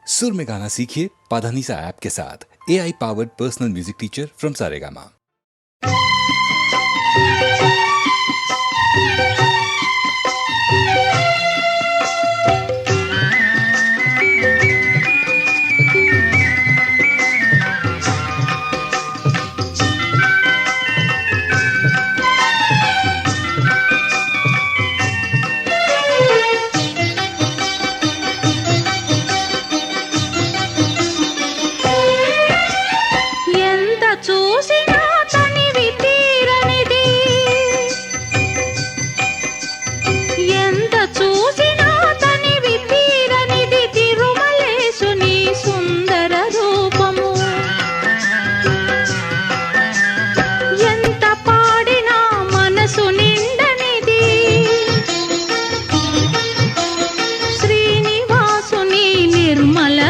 सुर में गाना सीखिए पाधानीसा ऐप के साथ। AI powered personal music teacher from Saregama.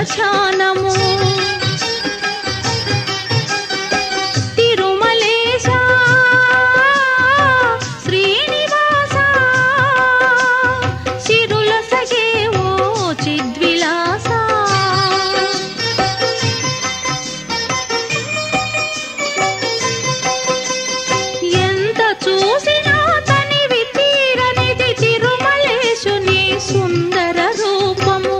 ధ్యానము తిరుమలేశ శ్రీనివాస సిరుల సగేవో చిద్విలాస ఎంత చూసినా తనివి తీరనిది తిరుమలేశుని సుందర రూపము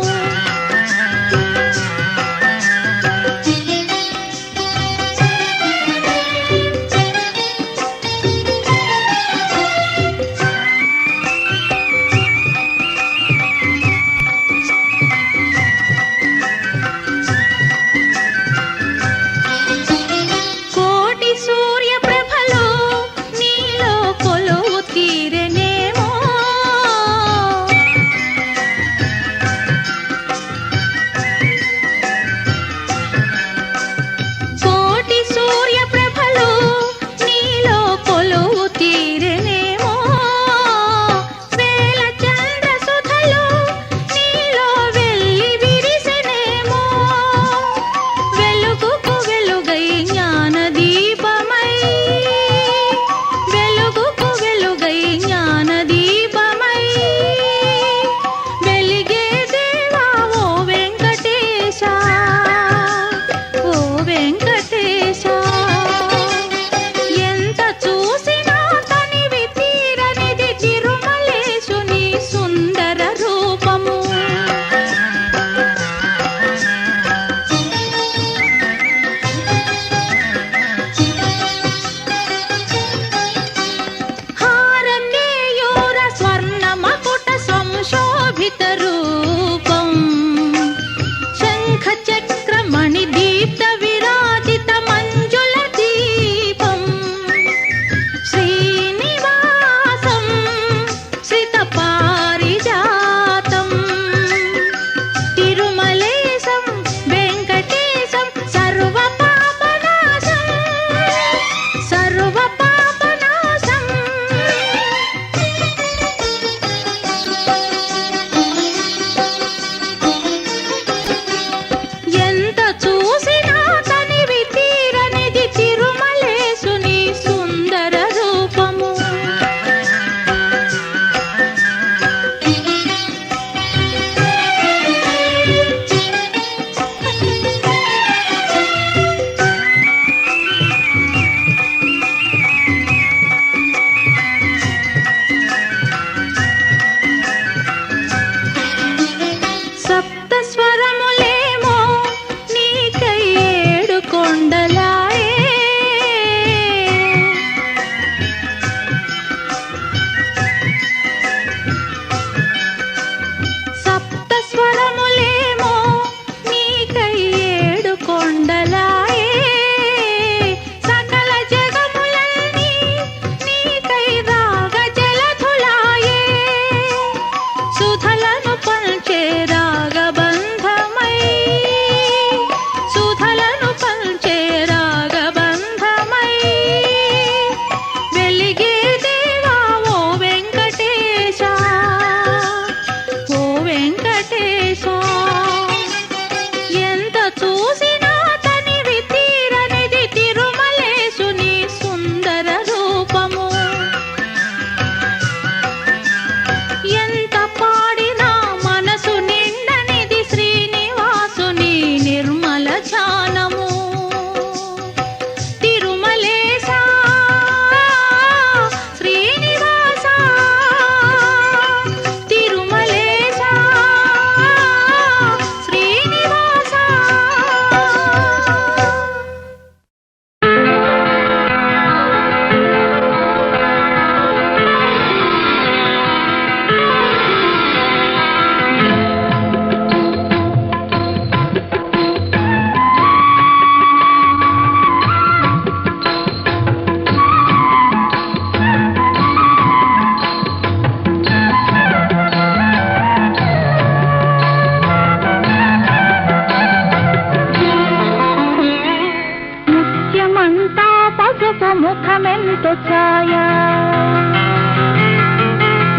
ముఖమెంతో ఛాయ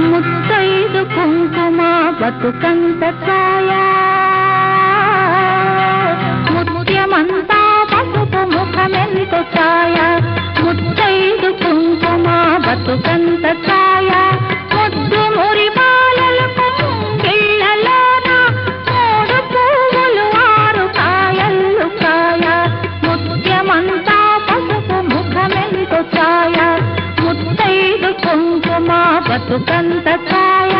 ముత్తైదు కుంకుమ బతుకంత ఛాయ ముత్యమంతా పసుపు ముఖమెంతో ఛాయ ముత్తైదు కుంకుమ బతుకంత ఛాయ ముద్దు మురి పాలలకు గిళ్ళలోన మూడు పువ్వులు ఆరు కాయల్లు కాయ ముత్యమంతా పసుపు ముఖమెంతో ఛాయ ముత్తైదు కుంకుమ బతుకంత ఛాయ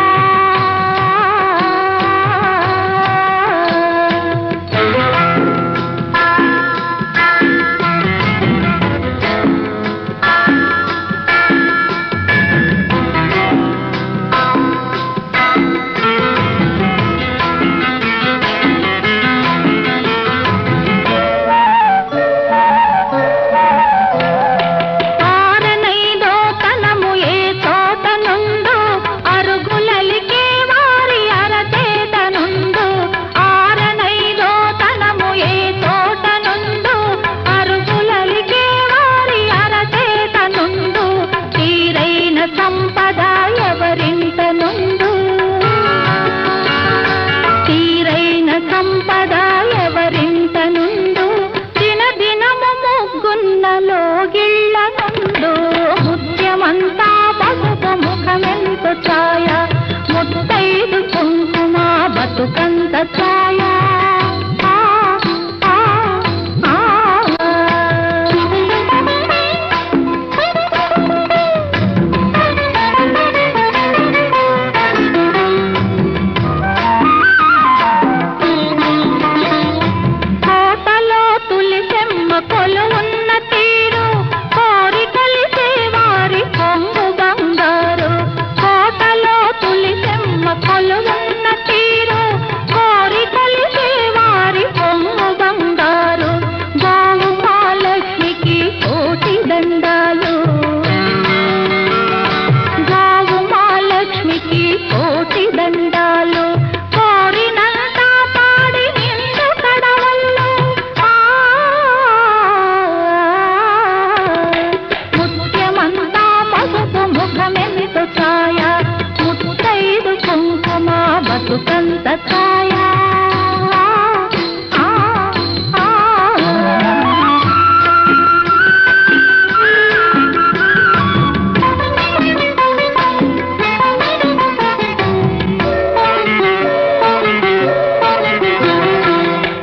ముత్తైదు కుంకుమ బతుకంత ఛాయ కోటలో తులిసెమ్మ కొలువున్న తీరు కోరి కలిసే వారి కొంగు బంగారు కోటలో తులిసెమ్మ కొలువున్న తీరు కోరి కలిసే వారి కొంగు బంగారు గోవు మహాలక్ష్మికి కోటి దండాలు గోవు మహాలక్ష్మికి కోటి దండాలు కోరినంత పాడి నిండు కడవల్లో ముత్యమంతా పసుపు ముఖమెంతో ఛాయ ముత్తైదు కుంకుమ బతుకంత ఛాయ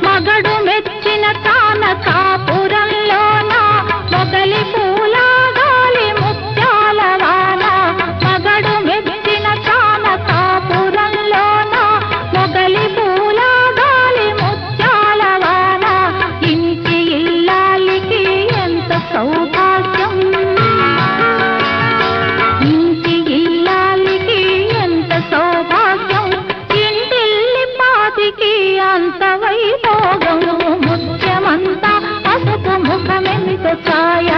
మగడు మెచ్చిన కానకాపురంలోన మొగలి పూల గాలి ముత్యాల వాన మగడు మెచ్చిన కానకాపురంలోన మొగలి పూల గాలి ముత్యాల వాన ఇంటి ఇల్లాలికి ఎంత సౌభాగ్యం ఇంటి ఇల్లాలికి ఎంత సౌభాగ్యం ఇంటిల్లి పాతికి అంత వైభోగం ముత్యమంతా పసుపు ముఖమెంతో ఛాయ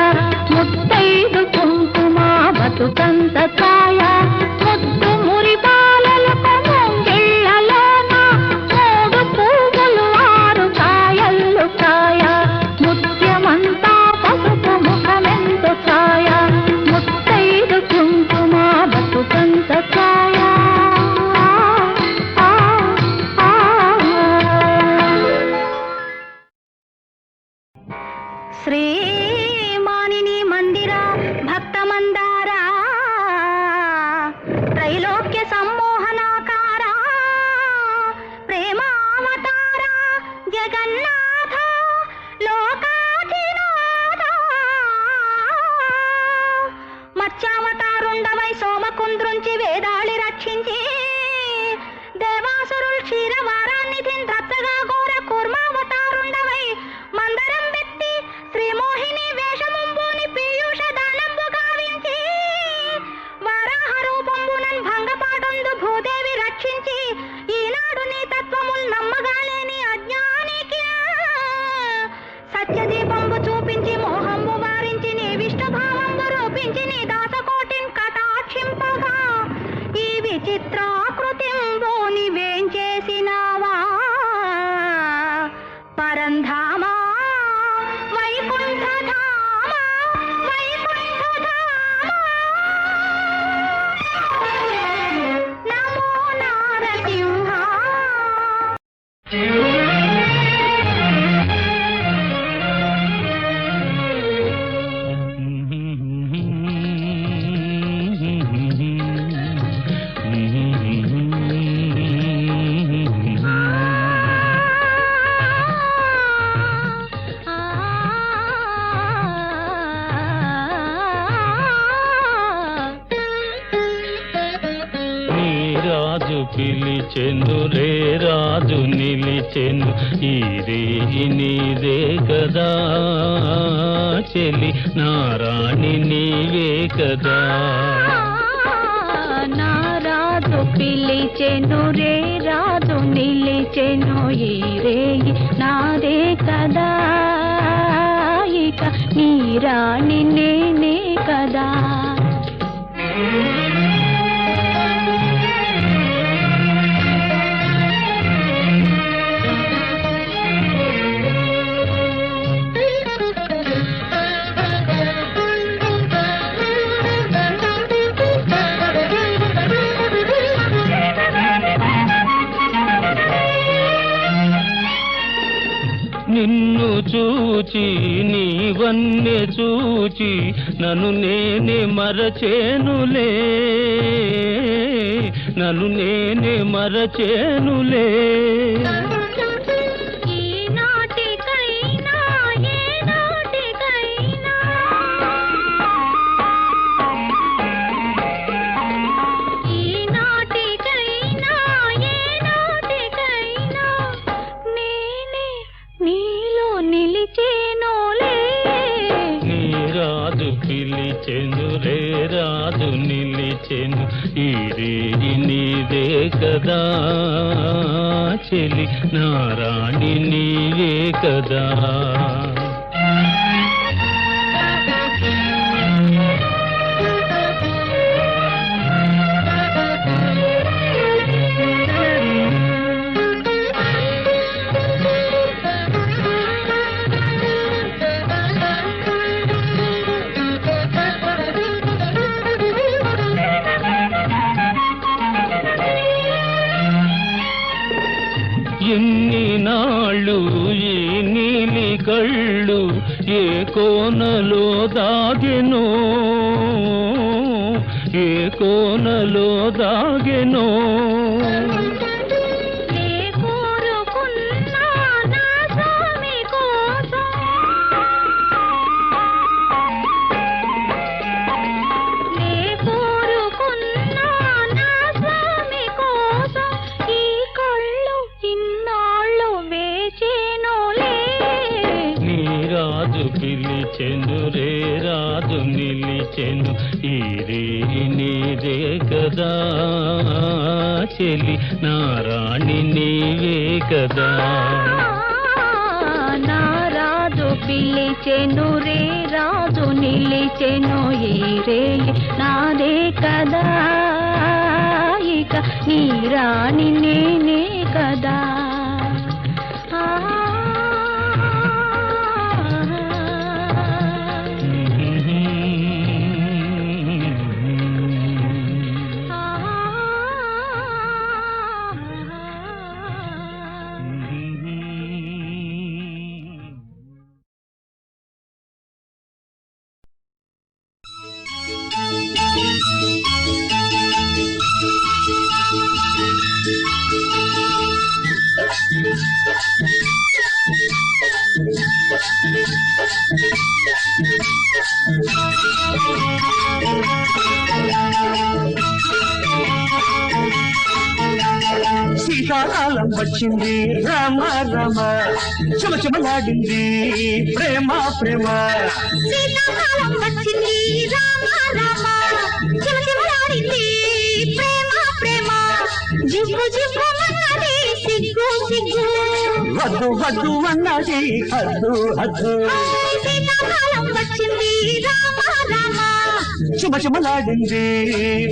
ముత్తైదు కుంకుమ బతుకంత ఛాయ ముద్దు మురి పాలలకు ముంగిళ్ళలోన మూడు పువ్వులు ఆరు కాయల్లు కాయ ముత్యమంతా పసుపు ముఖమెంతో ఛాయ ముత్తైదు కుంకుమ బతుకంత ఛాయ శ్రీ మానిని మందిర భక్త మందార త్రైలోక్య సమ్మోహనాకార ప్రేమావతార జగన్నాథ లోకాధినాథ మత్స్యావతారుండవై సోమకుంద్రుంచి వేదాళి రక్షించి దేవాసురుల్ క్షీరవారాన్నిధిన్ రచ్చగా ఘోర కూర్మావతారుండవై మందరం వెత్తి శ్రీమోహిని వేషముంబోని పీయూష దానంబు గావించి వారాహ రూపంబునన్ భంగపాటొందు భూదేవి రక్షించి ఈనాడు నీ తత్వముల్ నమ్మగాలేని అజ్ఞానికి పిలిచెను రే రాజు నిలిచెను ఈ రేయి నీదే కదా చెలి నారాణి నీవే కదా నా రాజు పిలిచెను రే రాజు నిలిచెను ఈ రేయి నాదే కదా ఇక నీ రాణి నేనే కదా నిన్ను చూచి నీవన్నే చూచి నన్ను నేనే మరచేనులే నన్ను నేనే మరచేనులే పిలిచెను రే రాజు నిలిచెను ఈ రేయి నీదే కదా చెలి నారాణి నీవే కదా ఎన్ని నాళ్ళు ఈ నీలి కళ్ళు ఏ కోనలో దాగెనో ఏ కోనలో దాగెనో పిలిచెను రే రాజు నిలిచెను ఈ రేయి నీదే కదా చెలి నారాణి నీవే కదా నా రాజు పిలిచెను రే రాజు నిలిచెను ఈ రేయి నాదే కదా ఇక నీ రాణి నేనే కదా సీతాకాలం వచ్చింది రామ రామ చెమచెమలాడింది ప్రేమ ప్రేమ సీతాకాలం వచ్చింది రామ రామ చెమచెమలాడింది ప్రేమ ప్రేమ జివ్వు జివ్వు అన్నది సిగ్గు సిగ్గు వద్దు వద్దు అన్నది హద్దు హద్దు సీతాకాలం వచ్చింది రామ రామ చెమచెమలాడింది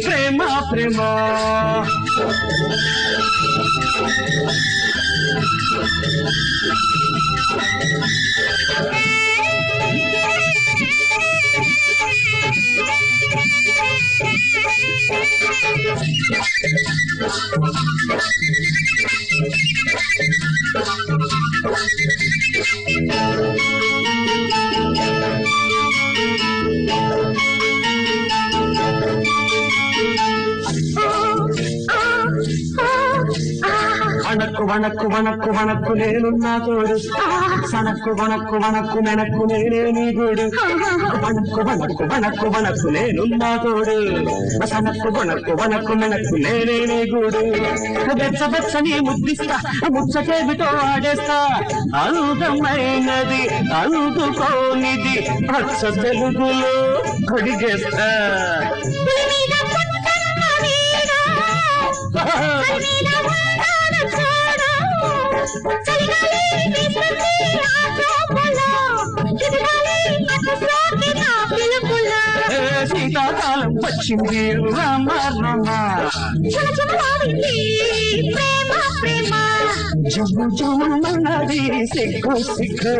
ప్రేమ ప్రేమ అణకు వణక్కు వణక్కు వణక్కు నేనున్నా తోడు సనక్కు వణక్కు వణక్కు మెనక్కు నేనే నీ గూడు వణక్కు వణక్కు వణక్కు వణక్కు నేనున్నా తోడు సనక్కు వణక్కు వణక్కు మెనక్కు నేనే నీ గూడు బెచ్చబెచ్చని ముద్దిస్తా ముచ్చటేమిటో ఆడేస్తా అందమైనది అందుకోనిది పచ్చ తెలుగులో కొడిగేస్తా శీతాకాలం వచ్చింది రామ రామ జమ్ము జమ్మున్నది సిగ్గు సిగ్గు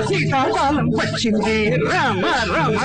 శీతాకాలం వచ్చింది రామ రామ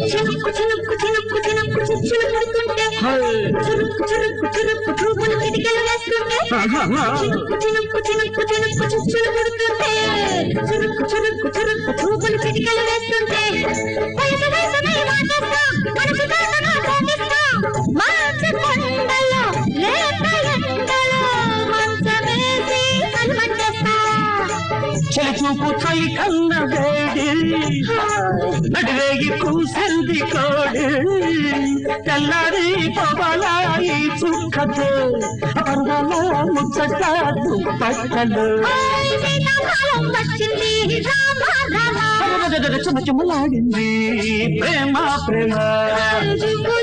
చినుక్కు చినుక్కు చినుక్కు చినుక్కు చిచ్చులు పడుతుంటే చురుక్కు చురుక్కు చురుక్కు చూపులు కిటికలు వేస్తుంటే చినుక్కు చినుక్కు చినుక్కు చినుక్కు చిచ్చులు పడుతుంటే చురుక్కు చురుక్కు చురుక్కు చూపులు కిటికలు వేస్తుంటే వయసు వయసునే వాటేస్తా మనసు దాటగా సాగిస్తా మంచి కొండలో లేత ఎండలో మంచమేసి కలవట్టేస్తా చలి చూపు చలి కన్న వేడి నడిరేగి కూసింది కోడి తెల్లారి పొగలాయి చుక్కతో పర్వాల ముచ్చట దుప్పట్టలు వచ్చింది రామ రామ చుమచుమలాడింది ప్రేమ ప్రేమ సిగ్గు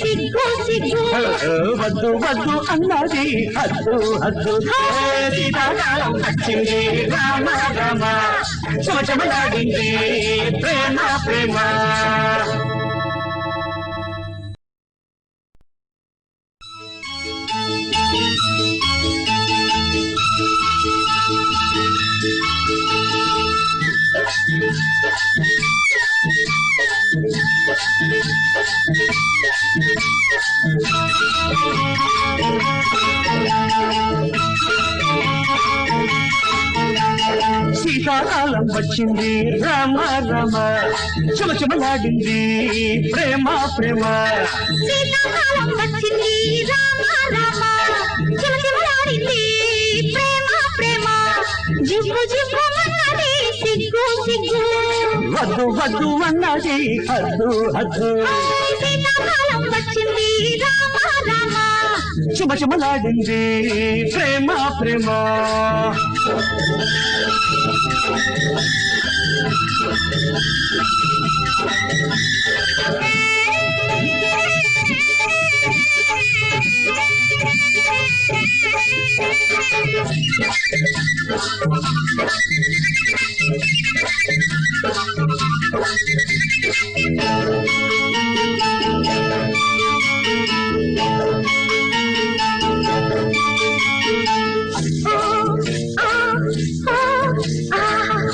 సిగ్గు సిగ్గు వద్దు వద్దు అన్నది హద్దు హద్దు సీతాకాలం వచ్చింది రామ రామ చుమచుమలాడింది ప్రేమ ప్రేమ శీతాకాలం వచ్చింది రామ రామ చుమచుమలాడింది ప్రేమ ప్రేమ సీతాకాలం వచ్చింది రామ రామ చిమచిమలాడింది ప్రేమ ప్రేమ జివ్వు జివ్వు అన్నది సిగ్గు సిగ్గు వద్దు వద్దు అన్నది హద్దు హద్దు సీతాకాలం వచ్చింది రామ రామ చుమచుమలాడింది ప్రేమ ప్రేమ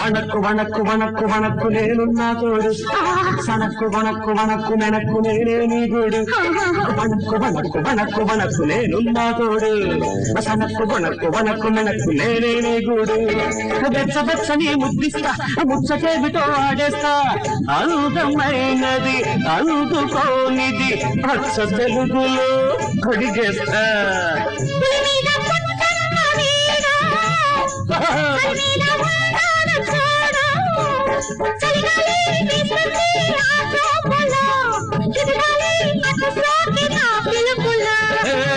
వణక్కు వణక్కు వణక్కు వణక్కు నేనున్నా తోడు సనక్కు వణక్కు వణక్కు మెనక్కు నేనే నీ గూడు వణక్కు వణక్కు వణక్కు వణక్కు నేనున్నా తోడు సనక్కు వణక్కు వణక్కు మెనక్కు నేనే నీ గూడు బెచ్చబెచ్చని ముద్దిస్తా ముచ్చటేమిటో ఆడేస్తా అందమైనది అందుకోనిది పచ్చ తెలుగులో కొడిగేస్తా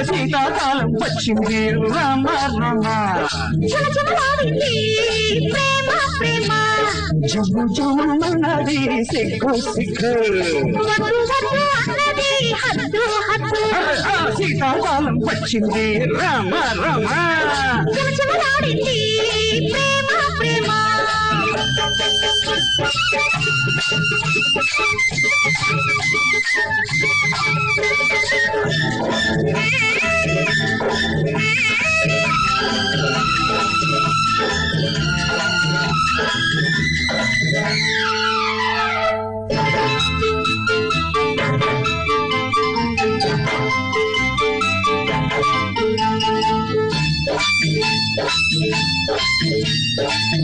శీతాకాలం వచ్చింది రామ రామ ప్రేమ ప్రేమ జమ్ము జమ్మున్నది సిగ్గు సిగ్గు వద్దు వద్దు అన్నది హద్దు హద్దు శీతాకాలం వచ్చింది రామ రామ చిమచిమలాడింది ప్రేమ ప్రేమ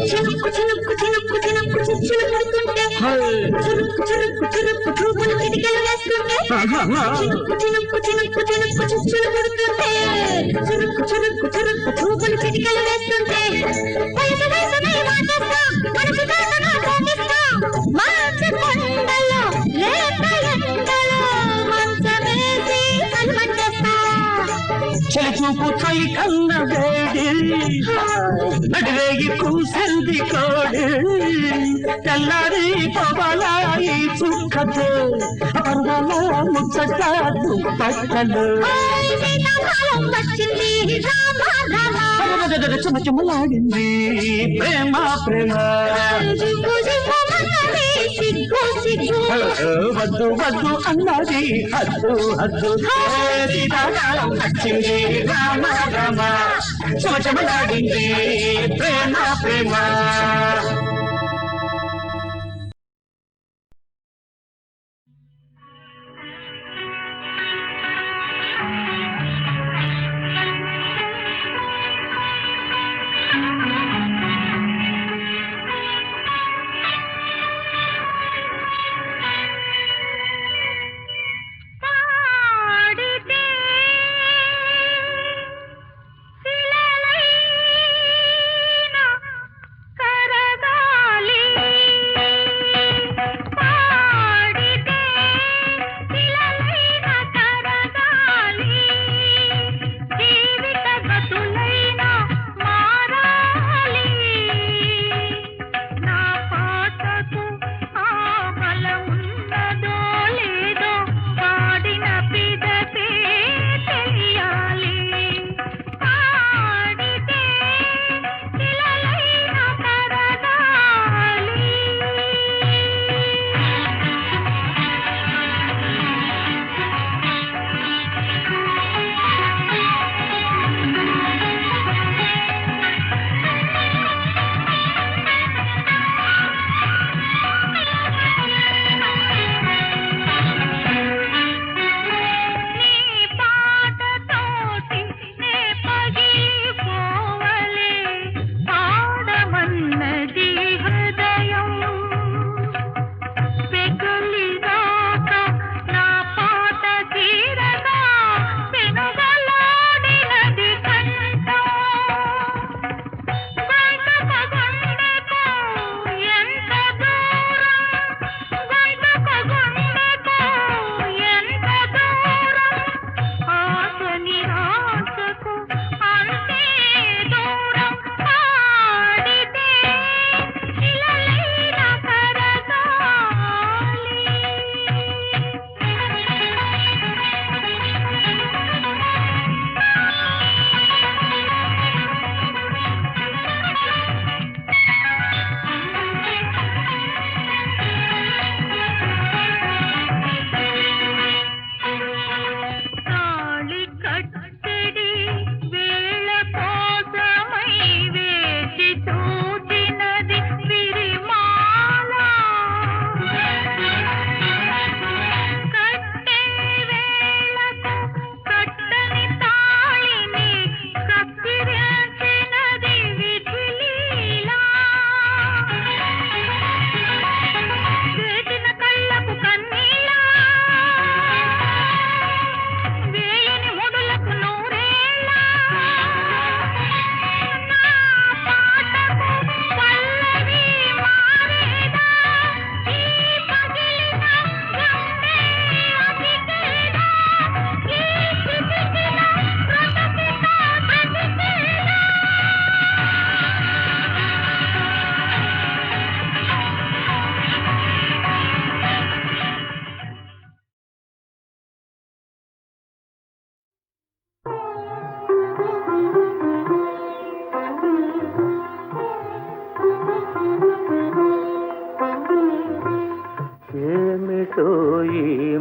చినుకు చినుకు చినుకు చినుకు చిచ్చులు పడుతుంటే చురుకు చురుకు చురుకు చూపులు చిటికెలు వేస్తుంటే చినుకు చినుకు చినుకు చినుకు చిచ్చులు పడుతుంటే చురుకు చురుకు చురుకు చూపులు చిటికెలు వేస్తుంటే వయసు వయసుని మాటేస్తాం మనసు దాటగా సాగిస్తాం మార్చి కొండలో లేత ఎండలో మంచమేసి కలమంటేస్తాం చెలి చూపు తొలి కన్న వేడి నడిరేగి కూసింది కోడి తెల్లారి పవలాయి చుక్కతో పర్వల ముచ్చట దుప్పట్టలు శీతాకాలం వచ్చింది రామ రామ చుమచుమలాడింది ప్రేమ ప్రేమ జింగు జింగు మన్నది సిగ్గు సిగ్గు వద్దు వద్దు అన్నది హద్దు హద్దు సీతాకాలం వచ్చింది రామ రామ చుమచుమలాడింది ప్రేమ ప్రేమ పాడితే శిలలైన కరగాలి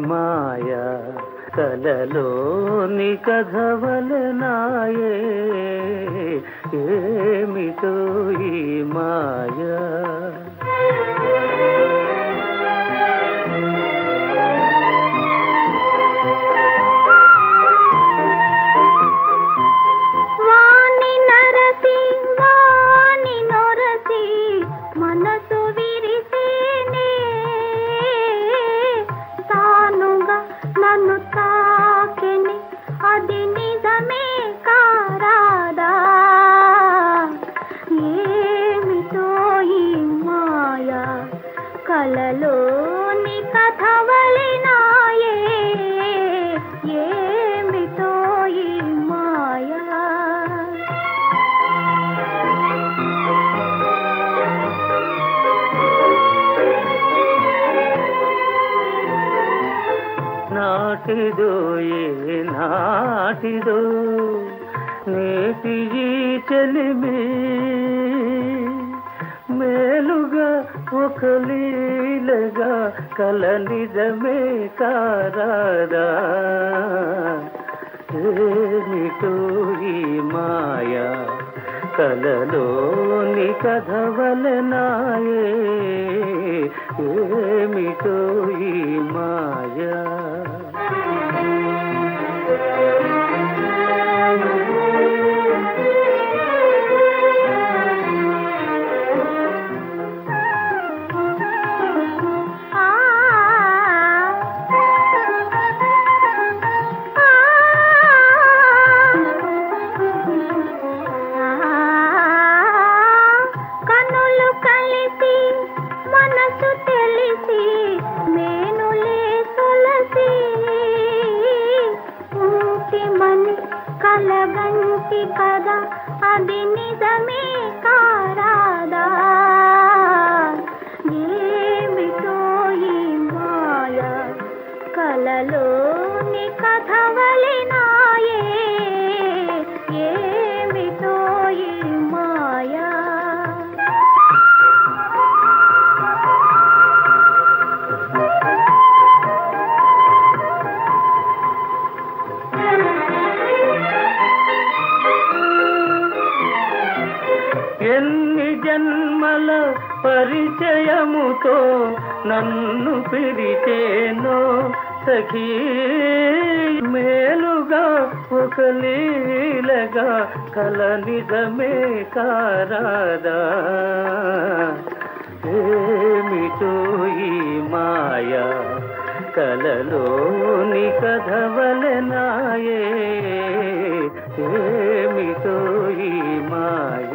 మాయ కలలోని కథవలనాయే ఏమిటో ఈ మాయ వాణి నరసి వాణి నొరసి మనసు విరిసేనే తానుగా నన్ను తాకెని అది నిజమే కారాదా ఏమిటో ఈ మాయ కలలోని కథవలనాయే ఏమిటో ఈ మాయ నాటిదో ఏ నాటిదో నేటి ఈ చెలిమి మేలుగా ఒక లీలగా కల నిజమే కారాదా ఏమిటో ఈ మాయ కలలోని కథవలనాయే ఏమిటో ఈ మాయ కనులు కలిసి మనసు తెలిసి మేనులే సొలసి ఉంటిమని కలగంటి కదా అది నిజమే కారాదా ఏమిటో ఈ మాయ కలలోని కథవలనాయే ఏమిటో ఈ మాయ ఎన్ని జన్మల పరిచయముతో నన్ను పిలిచేనో సఖీ మేలుగా ఒక లీలగా కల నిజమే కారాదా ఏమిటో ఈ మాయ కలలోని కథవలనాయే ఏమిటో ఈ మాయ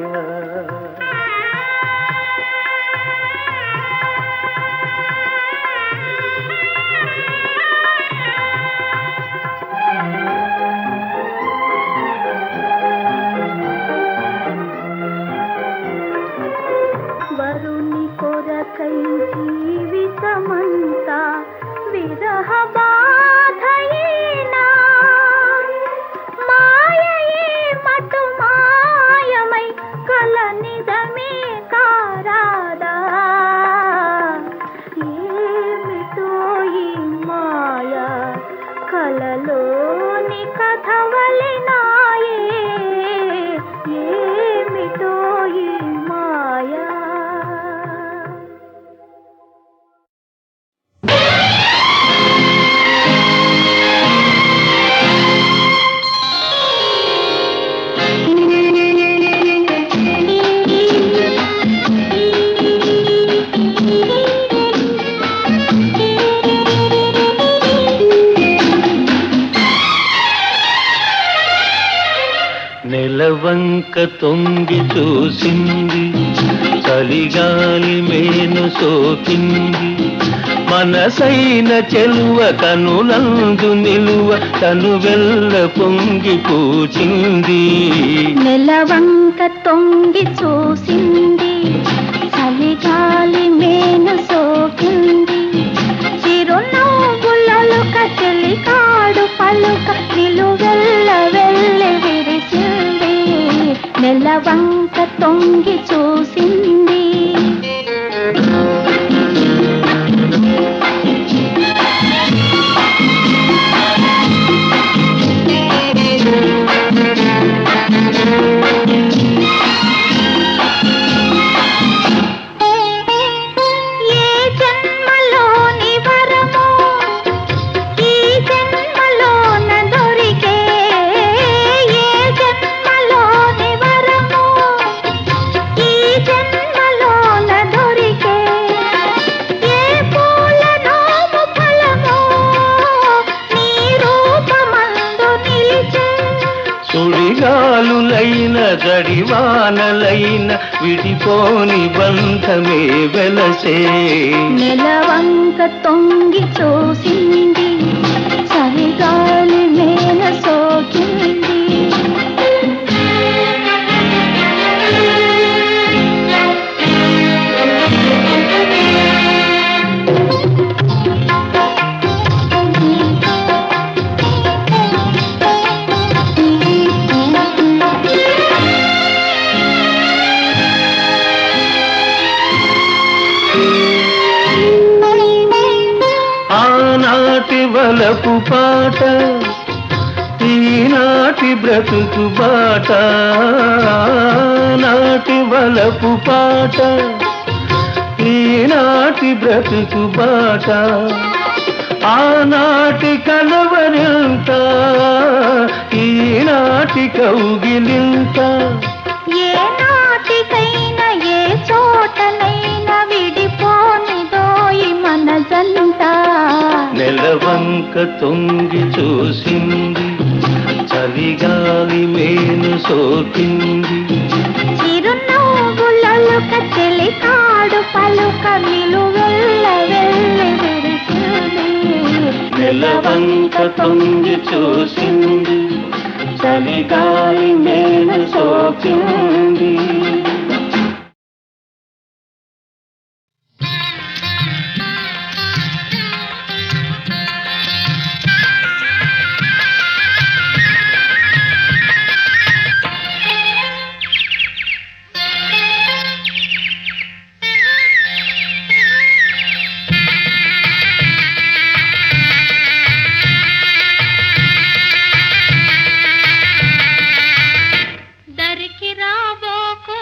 వరుని కొరకై జీవితమంతా విరహ బాధయేనా మాయయే మటు మాయమై కల నిజమే కారాదా ఏమిటో ఈ మాయ కలలోని కథవలనాయే ఏమిటో ఈ మాయ నెలవంక తొంగి చూసింది చలిగాలి మేను సోకింది మనసైన చెలువ కనులందు నిలువ తను వెల్ల పొంగి పూచింది నెలవంక తొంగి చూసింది చలిగాలి మేను సోకింది చిరునవ్వులలుక చెలికాడు పలుక నిలువెల్ల వెళ్ళి విరిసింది నెలవంక తొంగి చూసింది చలిగాలులైన జడివానలైన విడిపోని బంధమే వెలసే నెలవంక తొంగి చూసింది చలిగాలి మేన సోకింది ఆనాటి వలపు పాట ఈనాటి బ్రతుకు బాట నాటి వలపు పాట ఈనాటి బ్రతుకు బాట ఆనాటి కలవరింత ఈనాటి కౌగిలింత ఏ నాటికైనా ఏ చోటనైనా విడిపోనిదోయి మన జంట నెలవంక తొంగి చూసింది చలిగాలి మేను సోకింది చిరునవ్వులొలుక చెలికాడు పలుక నిలువెల్ల వెళ్ళి విరిసింది నెలవంక తొంగి చూసింది చలిగాలి మేను సోకింది దరికి రాబోకు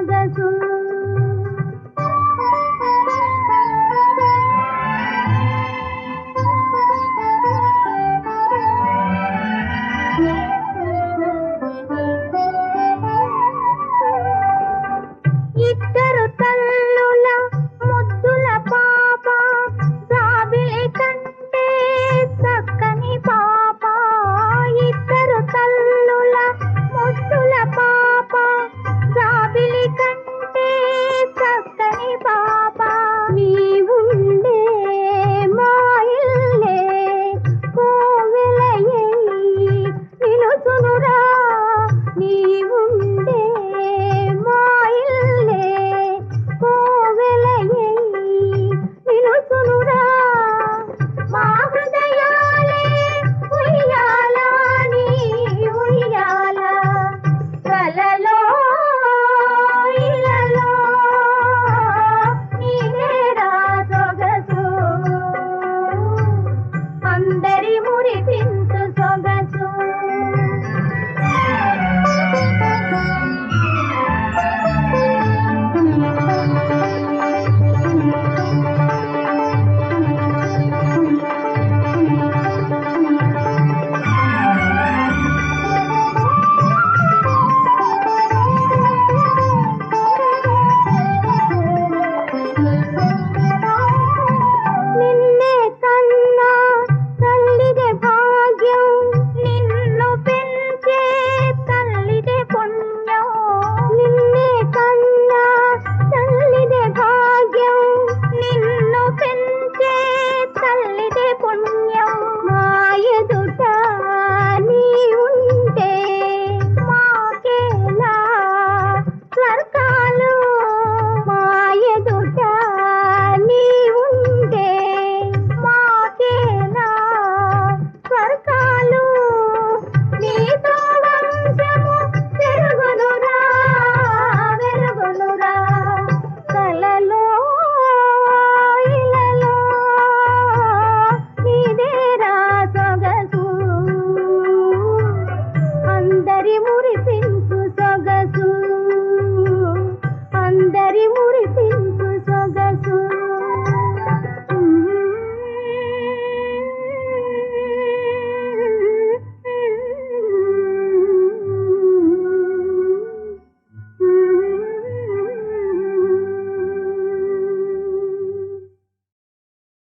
సొగసు